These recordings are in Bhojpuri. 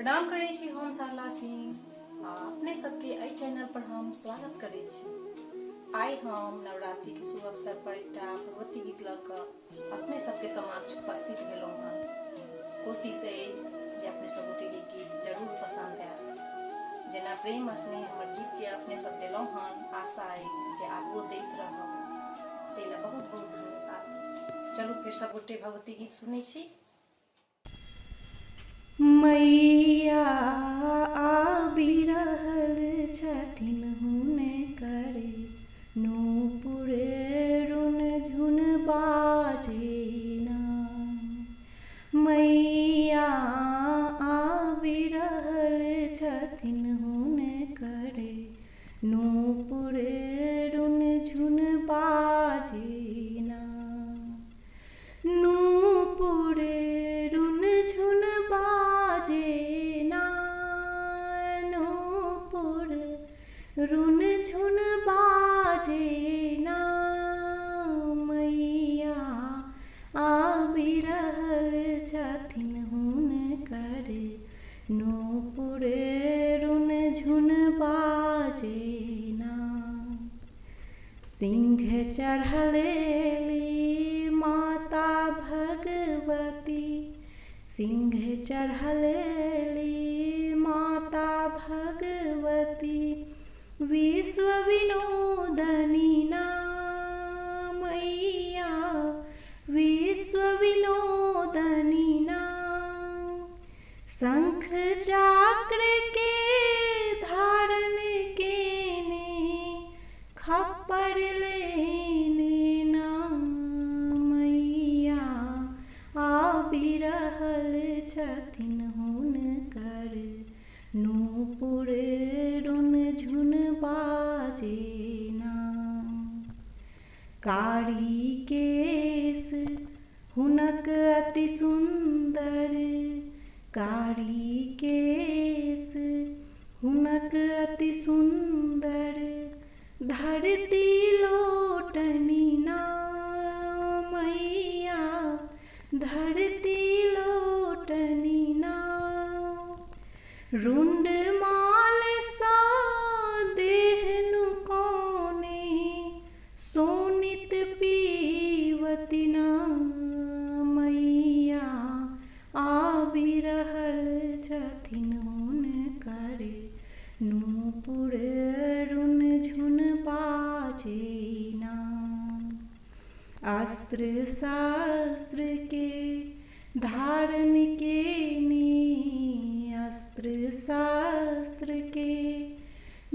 प्रणाम करै छी हम सरला सिंह आ अपने सबके एहि चैनल पर हम स्वागत करै छी। आइ हम नवरात्रि के शुभ अवसर पर एकटा भगवती गीत लऽ कऽ अपने सबके समक्ष उपस्थित भेलहुँ हँ। कोशिश अछि जे अपने सब गोटे के गीत जरूर पसंद आयत। जेना प्रेम स्नेह हमर गीत के अपने सब देलहुँ हन, आशा अछि जे आगू दैत रहब। ताहि लेल बहुत बहुत धन्यवाद। चलू फिर सब गोटे भगवती गीत सुनै छी। मैया आबि रहल छथिन हुने करे नूपुर रुन झुन बाजेना। मैया आबि रहल छथिन हुने करे नूपुर रुन झुन बाजेना। नूपुर रुन झुन बाजेना, नूपुर रुन झुन बाजेना। मैया आबि रहल छथिन हुनकर नूपुर रुन झुन बाजेना। सिंह चढ़लेली माता भगवती, सिंह चढ़लेली माता भगवती। विश्व विनोदनी ना मैया, विश्व विनोदनी ना। शंख चक्र के धारण केने खप्पर लेने ना। मैया आबि रहल छथिन हुनकर नूपुर रुन झुन बाजेना। कारी केश हुनक अति सुंदर, कारी केश हुनक अति सुंदर। धरती लोटनी ना मैया, धरती लोटनी ना। रुंड माल सा देहनु कोने सोनित पीवती ना। मैया आबि रहल छथिन हुनकर नूपुर रुन झुन बाजेना। अस्त्र शस्त्र के धारण केने, अस्त्र शस्त्र के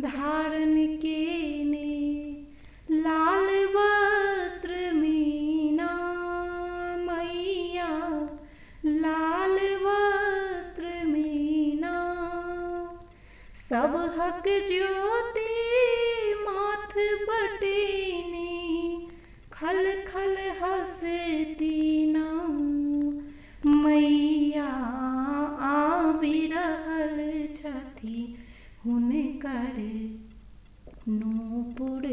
धारण केने। लाल वस्त्र मीना मैया, लाल वस्त्र मीना। सब हक ज्योति माथ बटेने खल खल हंसती ना। मैया आबि रहल छथि हुनकर नूपुर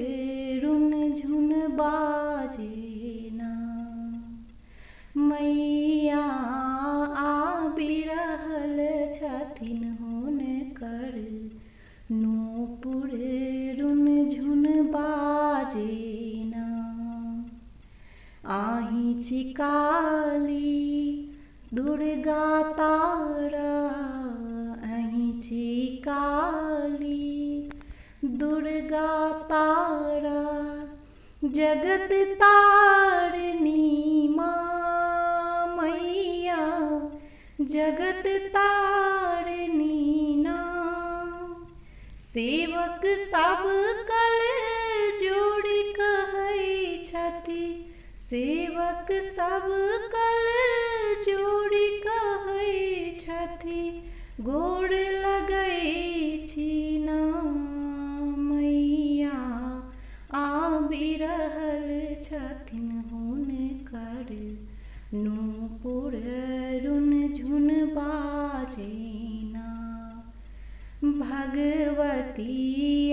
रुन झुन बाजेना। मैया आबि रहल छथिन हुनकर नूपुर रुन झुन बाजेना। आहि छी काली दुर्गा तारा, अहि छी काली दुर्गा तारा। जगत तारिणी माँ मैया, जगत तारिणी ना। सेवक सब कल जोड़ी कहै छथि, सेवक सब कल जोड़ी कहै छथि। गोर लगै छी ना मैया आबि रहल छथिन हुनकर नूपुर रुन झुन बाजेना। भगवती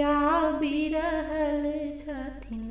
आबि रहल छथिन